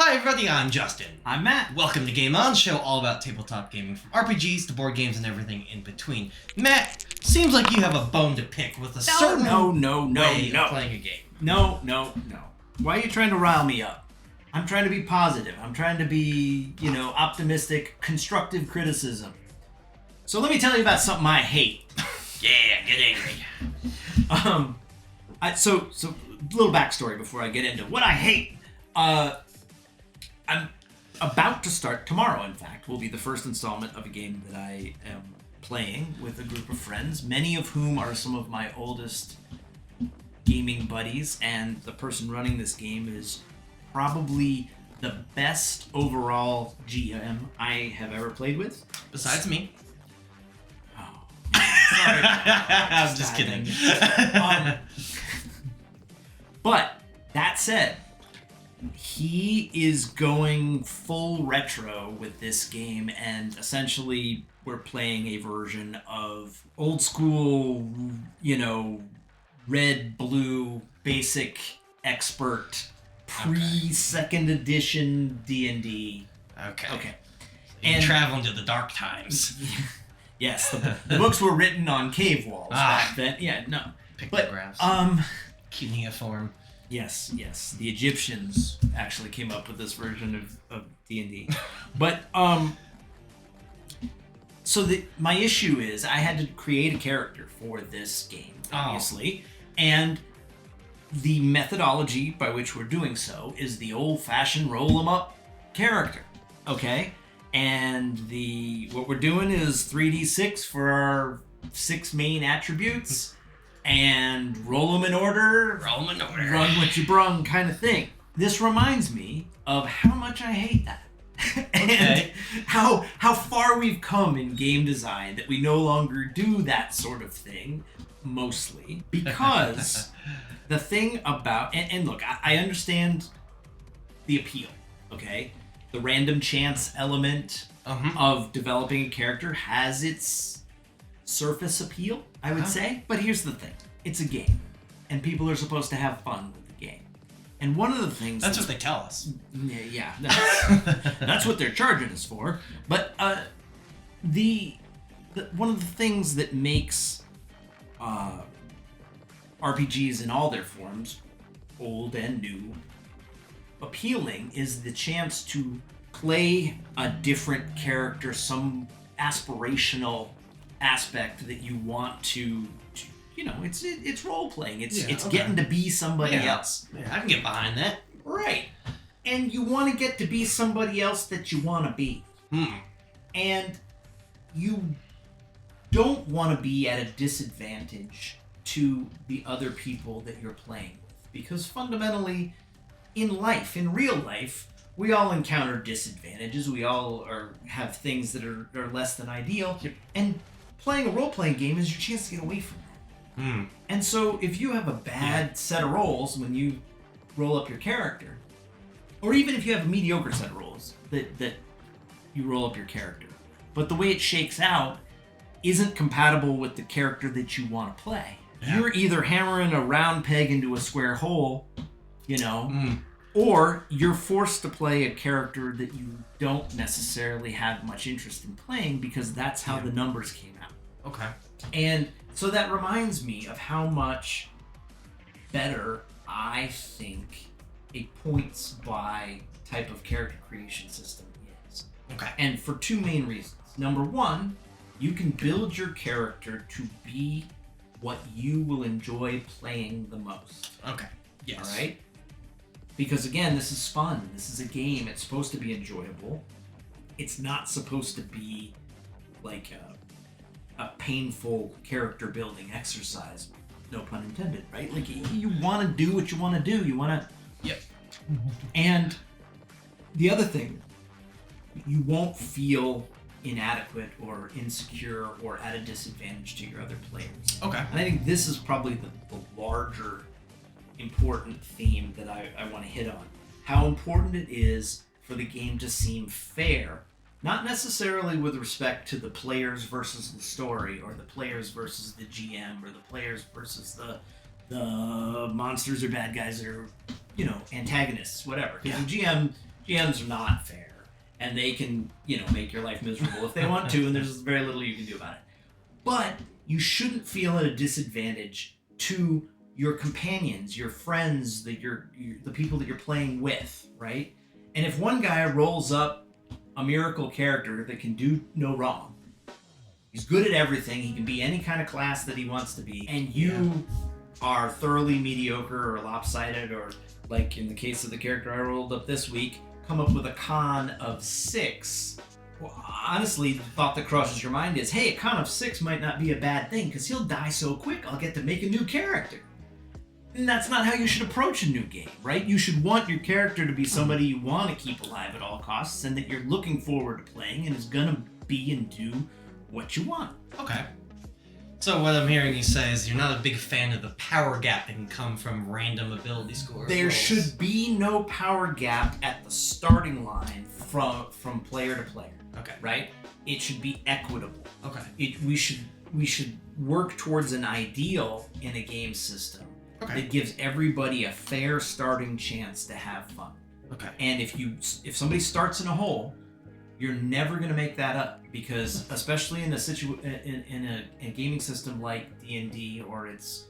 Hi everybody, I'm Justin. I'm Matt. Welcome to Game On, show all about tabletop gaming, from RPGs to board games and everything in between. Matt, seems like you have a bone to pick with a certain way of playing a game. No. Why are you trying to rile me up? I'm trying to be positive. I'm trying to be, optimistic, constructive criticism. So let me tell you about something I hate. Yeah, get angry. So little backstory before I get into what I hate. I'm about to start tomorrow, in fact, will be the first installment of a game that I am playing with a group of friends, many of whom are some of my oldest gaming buddies, and the person running this game is probably the best overall GM I have ever played with. Besides me. Oh, sorry. I'm just kidding. But that said, he is going full retro with this game, and essentially we're playing a version of old school, red, blue, basic, expert, pre-second edition D&D. Okay. And traveling to the dark times. Yes, the books were written on cave walls back then. Yeah, no. Pictographs. Cuneiform. Yes. The Egyptians actually came up with this version of D&D. But, so my issue is I had to create a character for this game, obviously. And the methodology by which we're doing so is the old-fashioned roll-em-up character, okay? And what we're doing is 3d6 for our 6 main attributes. And roll them in order. Run what you brung kind of thing. This reminds me of how much I hate that. And how far we've come in game design that we no longer do that sort of thing, mostly. Because the thing about... And look, I understand the appeal, okay? The random chance element of developing a character has its surface appeal, I would say. But here's the thing. It's a game. And people are supposed to have fun with the game. And one of the things... That's what they tell us. Yeah. That's what they're charging us for. But one of the things that makes RPGs in all their forms, old and new, appealing is the chance to play a different character, some aspirational aspect that you want to it's role playing. It's getting to be somebody else. Yeah, I can get behind that. Right. And you want to get to be somebody else that you want to be. And you don't want to be at a disadvantage to the other people that you're playing with. Because fundamentally, in real life, we all encounter disadvantages. We all have things that are less than ideal. Yep. And playing a role-playing game is your chance to get away from that. And so if you have a bad set of rolls when you roll up your character, or even if you have a mediocre set of rolls that you roll up your character, but the way it shakes out isn't compatible with the character that you want to play. Yeah. You're either hammering a round peg into a square hole, or you're forced to play a character that you don't necessarily have much interest in playing because that's how the numbers came out. Okay. And so that reminds me of how much better I think a points by type of character creation system is. Okay. And for two main reasons. Number one, you can build your character to be what you will enjoy playing the most. Okay. Yes. All right? Because again, this is fun. This is a game. It's supposed to be enjoyable. It's not supposed to be like a painful character building exercise. No pun intended, right? Like you want to do what you want to do. You want to... Yep. And the other thing, you won't feel inadequate or insecure or at a disadvantage to your other players. Okay. And I think this is probably the larger important theme that I want to hit on. How important it is for the game to seem fair, not necessarily with respect to the players versus the story, or the players versus the GM, or the players versus the monsters or bad guys or, antagonists, whatever. Because the GM GMs are not fair. And they can, make your life miserable if they want to, and there's very little you can do about it. But you shouldn't feel at a disadvantage to your companions, your friends, the people that you're playing with, right? And if one guy rolls up a miracle character that can do no wrong, he's good at everything, he can be any kind of class that he wants to be, and you are thoroughly mediocre or lopsided, or like in the case of the character I rolled up this week, come up with a con of 6. Well, honestly, the thought that crosses your mind is, hey, a con of 6 might not be a bad thing because he'll die so quick I'll get to make a new character. And that's not how you should approach a new game, right? You should want your character to be somebody you want to keep alive at all costs and that you're looking forward to playing and is going to be and do what you want. Okay. So what I'm hearing you say is you're not a big fan of the power gap that can come from random ability scores. There should be no power gap at the starting line from player to player. Okay. Right? It should be equitable. Okay. We should work towards an ideal in a game system that gives everybody a fair starting chance to have fun. Okay. And if somebody starts in a hole, you're never going to make that up, because especially in a gaming system like D&D or its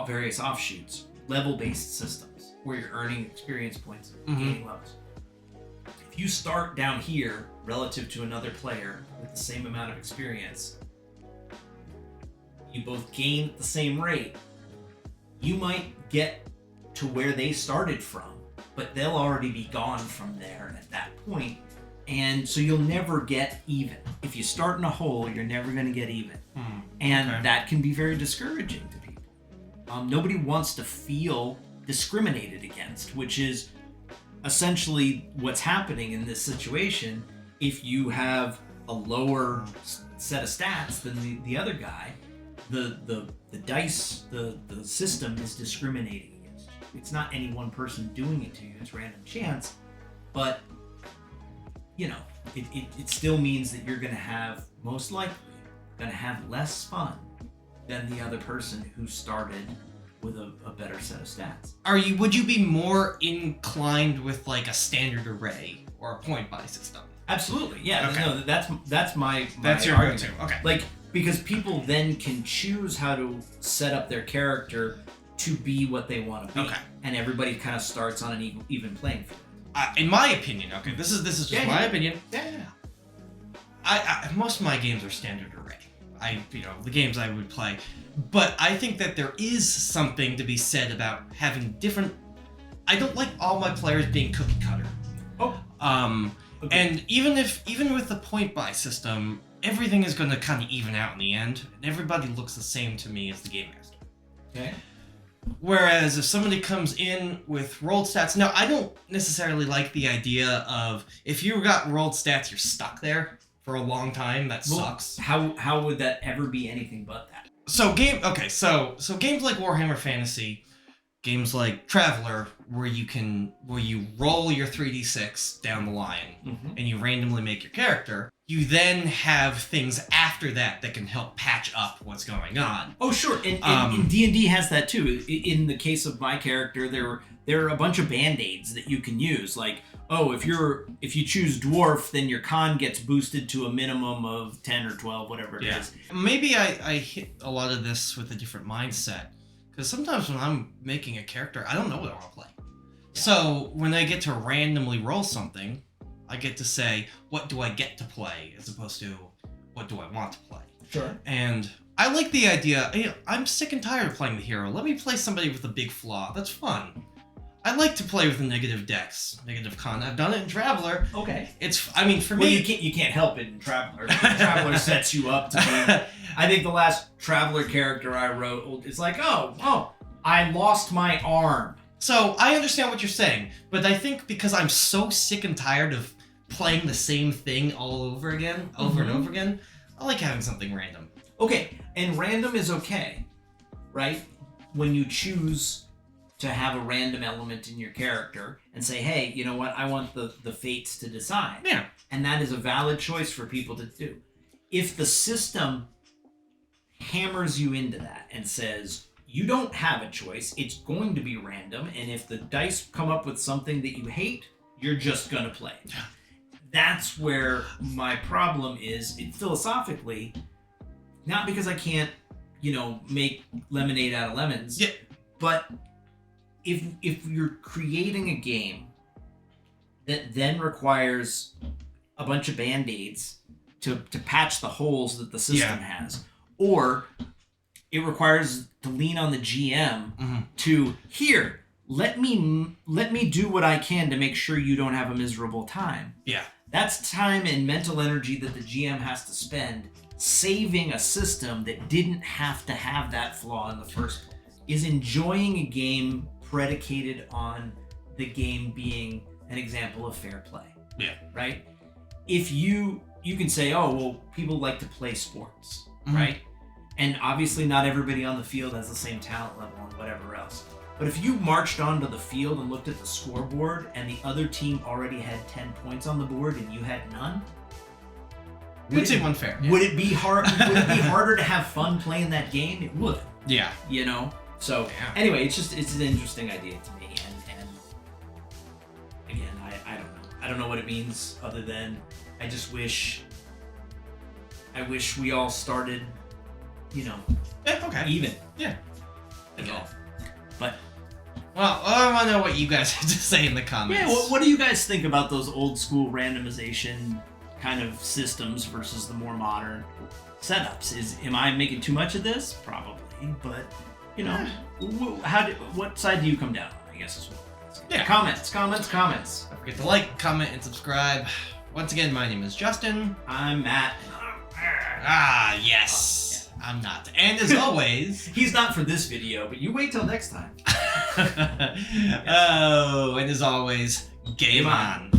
various offshoots, level-based systems where you're earning experience points and gaining levels. If you start down here relative to another player with the same amount of experience, you both gain at the same rate. You might get to where they started from, but they'll already be gone from there at that point. And so you'll never get even. If you start in a hole, you're never going to get even. And that can be very discouraging to people. Nobody wants to feel discriminated against, which is essentially what's happening in this situation. If you have a lower set of stats than the other guy, the dice, the system is discriminating against you. It's not any one person doing it to you, it's random chance, but it still means that you're going to have, most likely, less fun than the other person who started with a better set of stats. Would you be more inclined with like a standard array or a point buy system? Absolutely, yeah. Okay. No, that's my your argument. go-to. Okay. Like, because people then can choose how to set up their character to be what they want to be. Okay. And everybody kind of starts on an even playing field. In my opinion, this is just my opinion. Yeah. I most of my games are standard array. The games I would play, but I think that there is something to be said about having different. I don't like all my players being cookie cutter. Okay. And even with the point buy system, everything is going to kind of even out in the end, and everybody looks the same to me as the game master. Okay. Whereas if somebody comes in with rolled stats, now I don't necessarily like the idea of if you got rolled stats, you're stuck there for a long time. That sucks. How would that ever be anything but that? So games like Warhammer Fantasy, games like Traveller, where you roll your 3d6 down the line and you randomly make your character. You then have things after that can help patch up what's going on. Oh, sure. And D&D has that too. In the case of my character, there are a bunch of band-aids that you can use. Like, if you choose dwarf, then your con gets boosted to a minimum of 10 or 12, whatever it is. Maybe I hit a lot of this with a different mindset. Because sometimes when I'm making a character, I don't know what I want to play. Yeah. So when I get to randomly roll something, I get to say, what do I get to play, as opposed to what do I want to play. Sure. And I like the idea, I'm sick and tired of playing the hero. Let me play somebody with a big flaw. That's fun. I like to play with a negative dex, negative con. I've done it in Traveller. Okay. For me... you can't help it in Traveller. Traveller sets you up to be... I think the last Traveller character I wrote is like, I lost my arm. So, I understand what you're saying, but I think because I'm so sick and tired of playing the same thing all over again, over and over again, I like having something random. Okay, and random is okay, right? When you choose to have a random element in your character and say, hey, you know what, I want the fates to decide. Yeah. And that is a valid choice for people to do. If the system hammers you into that and says, you don't have a choice, it's going to be random, and if the dice come up with something that you hate, you're just gonna play. That's where my problem is. Philosophically, not because I can't, make lemonade out of lemons. Yeah. But if you're creating a game that then requires a bunch of band-aids to patch the holes that the system has, or it requires to lean on the GM to let me do what I can to make sure you don't have a miserable time. Yeah. That's time and mental energy that the GM has to spend saving a system that didn't have to have that flaw in the first place. Is enjoying a game predicated on the game being an example of fair play. Yeah. Right? If you can say, oh, well, people like to play sports, right? And obviously not everybody on the field has the same talent level and whatever else. But if you marched onto the field and looked at the scoreboard and the other team already had 10 points on the board and you had none, would seem unfair. Yeah. Would it be harder to have fun playing that game? It would. Yeah. So anyway, it's an interesting idea to me, and again, I don't know. I don't know what it means other than I just wish we all started, even. Yeah. Again. But well, I want to know what you guys have to say in the comments. Yeah, what do you guys think about those old school randomization kind of systems versus the more modern setups? Am I making too much of this? Probably, but what side do you come down on? I guess is what. Yeah. Comments. Don't forget to like, comment, and subscribe. Once again, my name is Justin. I'm Matt. Yes. I'm not. And as always... He's not for this video, but you wait till next time. Oh, and as always, game on.